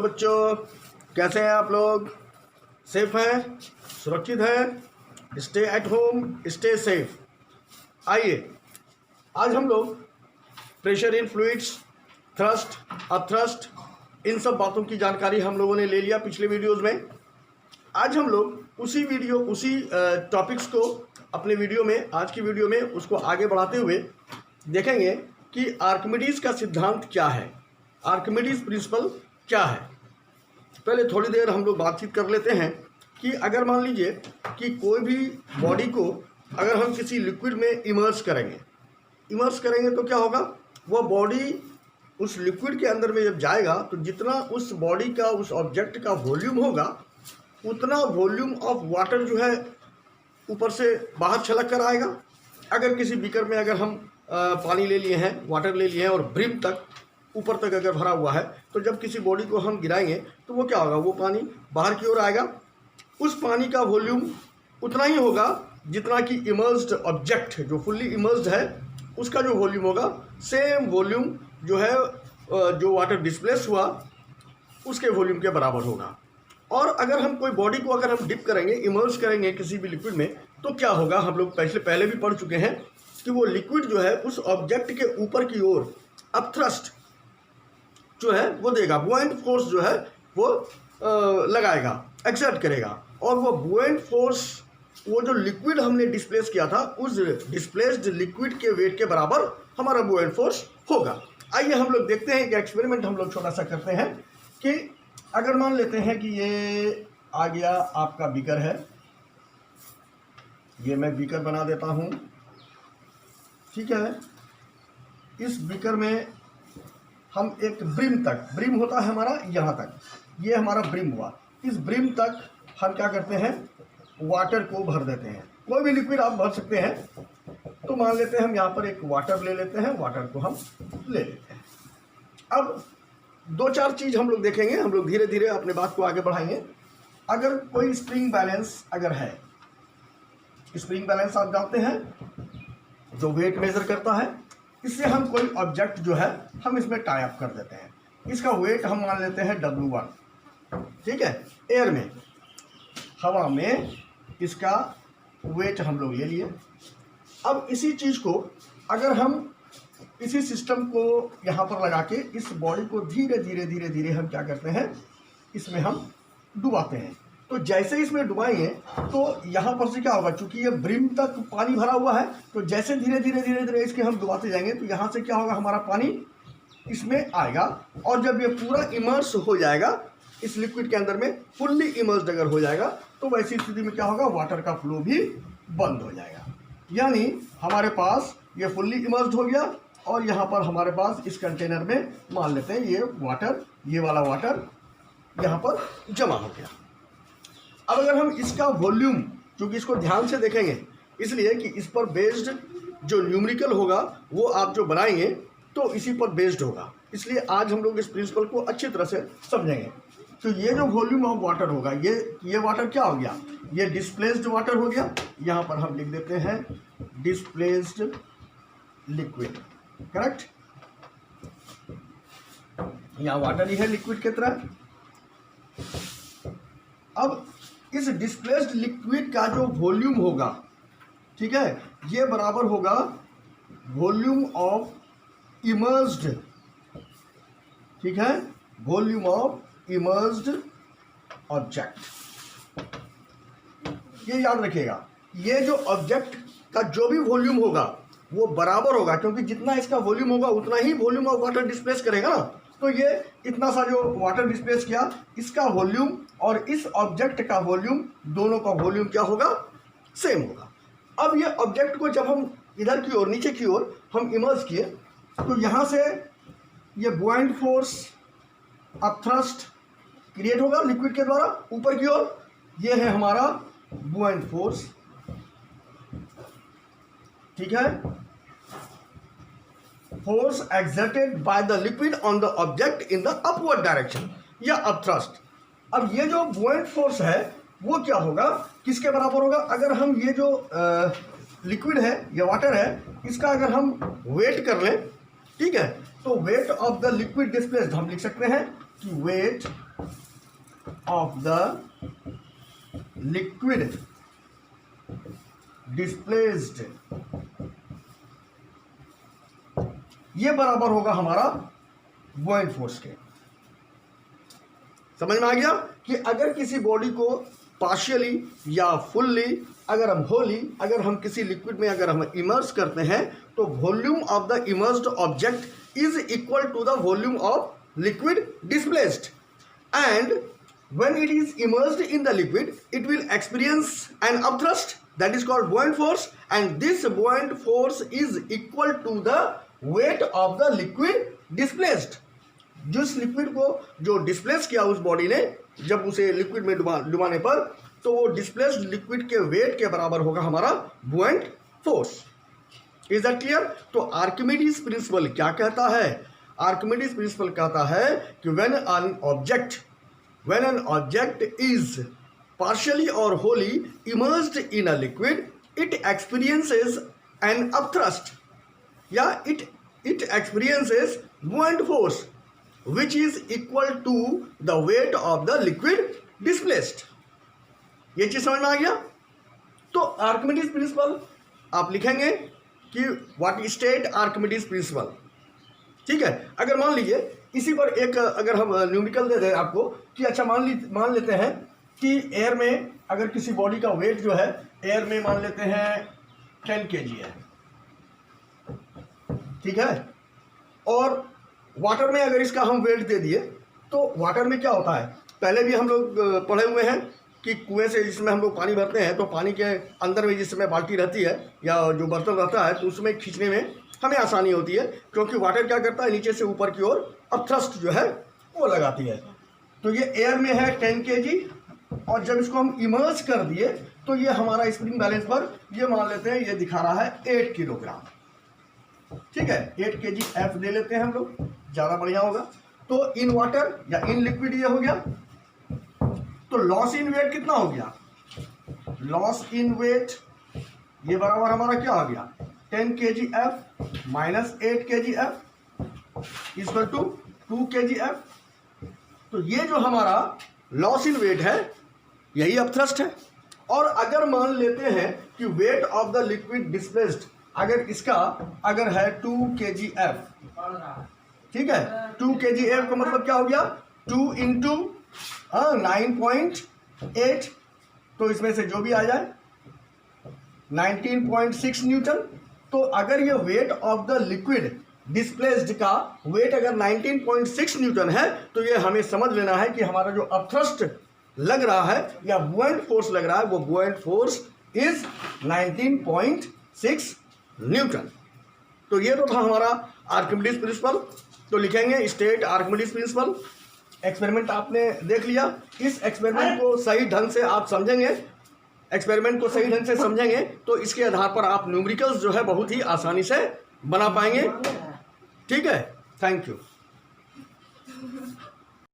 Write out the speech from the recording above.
बच्चों, कैसे हैं आप लोग? सेफ हैं, सुरक्षित हैं? Stay at home, stay safe. आइए आज हम लोग pressure in fluids, thrust, upthrust, इन सब बातों की जानकारी हम लोगों ने ले लिया पिछले वीडियोस में। आज हम लोग उसी टॉपिक्स को अपने वीडियो में, आज की वीडियो में उसको आगे बढ़ाते हुए देखेंगे कि आर्किमिडीज का सिद्धांत क्या है, आर्किमिडीज प्रिंसिपल क्या है। पहले थोड़ी देर हम लोग बातचीत कर लेते हैं कि अगर मान लीजिए कि कोई भी बॉडी को अगर हम किसी लिक्विड में इमर्स करेंगे तो क्या होगा, वह बॉडी उस लिक्विड के अंदर में जब जाएगा तो जितना उस बॉडी का, उस ऑब्जेक्ट का वॉल्यूम होगा, उतना वॉल्यूम ऑफ वाटर जो है ऊपर से बाहर छलक कर आएगा। अगर किसी बीकर में अगर हम पानी ले लिए हैं, वाटर ले लिए हैं और ब्रिम तक, ऊपर तक अगर भरा हुआ है, तो जब किसी बॉडी को हम गिराएंगे तो वो क्या होगा, वो पानी बाहर की ओर आएगा। उस पानी का वॉल्यूम उतना ही होगा जितना कि इमर्स्ड ऑब्जेक्ट जो फुल्ली इमर्स्ड है उसका जो वॉल्यूम होगा, सेम वॉल्यूम जो है जो वाटर डिस्प्लेस हुआ उसके वॉल्यूम के बराबर होगा। और अगर हम कोई बॉडी को अगर हम डिप करेंगे, इमर्स करेंगे किसी भी लिक्विड में, तो क्या होगा, हम लोग पहले भी पढ़ चुके हैं कि वो लिक्विड जो है उस ऑब्जेक्ट के ऊपर की ओर अपथ्रस्ट जो है वो देगा, बुओएंट फोर्स जो है वो लगाएगा, एक्सर्ट करेगा। और वो बुओएंट फोर्स, वो जो लिक्विड हमने डिस्प्लेस किया था, उस डिस्प्लेस्ड लिक्विड के वेट के बराबर हमारा बुओएंट फोर्स होगा। आइए हम लोग देखते हैं कि एक्सपेरिमेंट हम लोग छोटा सा करते हैं कि अगर मान लेते हैं कि ये आ गया आपका बीकर है, ये मैं बीकर बना देता हूँ, ठीक है। इस बीकर में हम एक ब्रिम होता है हमारा यहाँ तक, ये हमारा ब्रिम हुआ। इस ब्रिम तक हम क्या करते हैं, वाटर को भर देते हैं। कोई भी लिक्विड आप भर सकते हैं। तो मान लेते हैं हम यहाँ पर एक वाटर ले लेते हैं, वाटर को हम ले लेते हैं। अब दो चार चीज़ हम लोग देखेंगे, हम लोग धीरे धीरे अपने बात को आगे बढ़ाएंगे। अगर कोई स्प्रिंग बैलेंस अगर है, स्प्रिंग बैलेंस आप जानते हैं जो वेट मेजर करता है, इससे हम कोई ऑब्जेक्ट जो है हम इसमें टाई अप कर देते हैं। इसका वेट हम मान लेते हैं W1, ठीक है। एयर में, हवा में इसका वेट हम लोग ले लिए। अब इसी चीज़ को अगर हम इसी सिस्टम को यहाँ पर लगा के इस बॉडी को धीरे धीरे हम क्या करते हैं, इसमें हम डुबाते हैं। तो जैसे इसमें डुबाएंगे तो यहाँ पर से क्या होगा, चूंकि ये ब्रिम तक पानी भरा हुआ है, तो जैसे धीरे धीरे इसके हम डुबाते जाएंगे तो यहाँ से क्या होगा, हमारा पानी इसमें आएगा। और जब ये पूरा इमर्स हो जाएगा इस लिक्विड के अंदर में, फुल्ली इमर्स्ड अगर हो जाएगा, तो वैसी स्थिति में क्या होगा, वाटर का फ्लो भी बंद हो जाएगा। यानी हमारे पास ये फुल्ली इमर्स्ड हो गया और यहाँ पर हमारे पास इस कंटेनर में मान लेते हैं ये वाटर, ये वाला वाटर यहाँ पर जमा हो गया। अब अगर हम इसका वॉल्यूम, क्योंकि इसको ध्यान से देखेंगे इसलिए कि इस पर बेस्ड जो न्यूमेरिकल होगा वो आप जो बनाएंगे तो इसी पर बेस्ड होगा, इसलिए आज हम लोग इस प्रिंसिपल को अच्छी तरह से समझेंगे। तो ये जो वॉल्यूम ऑफ वाटर होगा, ये वाटर क्या हो गया, ये डिस्प्लेस्ड वाटर हो गया। यहाँ पर हम लिख देते हैं डिस्प्लेस्ड लिक्विड, करेक्ट। यहाँ वाटर ही है लिक्विड की तरह। अब इस डिस्प्लेस्ड लिक्विड का जो वॉल्यूम होगा, ठीक है, ये बराबर होगा वॉल्यूम ऑफ इमर्स्ड, ठीक है, वॉल्यूम ऑफ इमर्स्ड ऑब्जेक्ट। ये याद रखिएगा, ये जो ऑब्जेक्ट का जो भी वॉल्यूम होगा वो बराबर होगा, क्योंकि जितना इसका वॉल्यूम होगा उतना ही वॉल्यूम ऑफ वाटर डिस्प्लेस करेगा ना। तो ये इतना सा जो वाटर डिस्प्लेस किया, इसका वॉल्यूम और इस ऑब्जेक्ट का वॉल्यूम, दोनों का वॉल्यूम क्या होगा, सेम होगा। अब ये ऑब्जेक्ट को जब हम इधर की ओर, नीचे की ओर हम इमर्स किए, तो यहाँ से ये बुओएंट फोर्स, अपथ्रस्ट क्रिएट होगा लिक्विड के द्वारा ऊपर की ओर। ये है हमारा बुओएंट फोर्स, ठीक है, force exerted by the liquid on the object in the upward direction या अपथ्रस्ट। अब ये जो बुओएंट फोर्स है वो क्या होगा, किसके बराबर होगा, अगर हम ये जो लिक्विड है या वाटर है, इसका अगर हम वेट कर लें, ठीक है, तो weight of the liquid displaced हम लिख सकते हैं कि weight of the liquid displaced ये बराबर होगा हमारा बुओयंट फोर्स के। समझ में आ गया कि अगर किसी बॉडी को पार्शियली या फुल्ली अगर हम किसी लिक्विड में अगर हम इमर्स करते हैं तो volume of the immersed object is equal to the volume of liquid displaced and when it is immersed in the liquid it will experience an upthrust that is called buoyant force and this buoyant force is equal to the weight of the liquid displaced। जिस liquid को जो displace किया उस body ने जब उसे liquid में डुबाने पर तो वो डिस्प्लेस्ड लिक्विड के वेट के बराबर होगा हमारा बुओयंट फोर्स। Is that clear? तो आर्किमिडीज प्रिंसिपल क्या कहता है? आर्किमिडीज प्रिंसिपल कहता है कि when an object is partially or wholly immersed in a liquid, it experiences an upthrust. It experiences buoyant force, which is equal to the weight of the liquid displaced. ये चीज समझ में आ गया? तो Archimedes principal आप लिखेंगे कि what state Archimedes principal. ठीक है, अगर मान लीजिए इसी पर एक अगर हम न्यूमेरिकल दे दें आपको कि अच्छा मान लेते हैं कि एयर में अगर किसी बॉडी का वेट जो है एयर में मान लेते हैं 10 kg है, ठीक है, और वाटर में अगर इसका हम वेट दे दिए तो वाटर में क्या होता है, पहले भी हम लोग पढ़े हुए हैं कि कुएं से जिसमें हम लोग पानी भरते हैं तो पानी के अंदर में जिसमें बाल्टी रहती है या जो बर्तन रहता है तो उसमें खींचने में हमें आसानी होती है क्योंकि वाटर क्या करता है नीचे से ऊपर की ओर अपथ्रस्ट जो है वो लगाती है। तो ये एयर में है 10 kg और जब इसको हम इमर्स कर दिए तो ये हमारा स्प्रिंग बैलेंस पर ये मान लेते हैं ये दिखा रहा है 8 किलोग्राम। ठीक है, 8 kg एफ ले लेते हैं हम लोग, ज़्यादा बढ़िया होगा। तो इन वाटर या इन लिक्विड ये हो गया, तो लॉस इन वेट कितना हो गया? लॉस इन वेट ये बराबर हमारा क्या हो गया? 10 kg F minus 8 kg F equal to 2 kg F. तो ये जो हमारा लॉस इन वेट है यही अपथ्रस्ट है। और अगर मान लेते हैं कि weight of the liquid displaced अगर है 2 kg एफ, ठीक है, 2 kg एफ का मतलब क्या हो गया? 2 इंटू 9.8, तो इसमें से जो भी आ जाए 19.6 न्यूटन। तो अगर ये weight of the liquid displaced का वेट अगर 19.6 न्यूटन है तो ये हमें समझ लेना है कि हमारा जो अपथ्रस्ट लग रहा है या बुओयंट फोर्स लग रहा है वो बुओयंट फोर्स इज 19.6 न्यूटन। तो ये तो था हमारा आर्किमिडीज प्रिंसिपल। तो लिखेंगे स्टेट आर्किमिडीज प्रिंसिपल। एक्सपेरिमेंट आपने देख लिया, इस एक्सपेरिमेंट को सही ढंग से आप समझेंगे, तो इसके आधार पर आप न्यूमेरिकल्स जो है बहुत ही आसानी से बना पाएंगे। ठीक है, थैंक यू।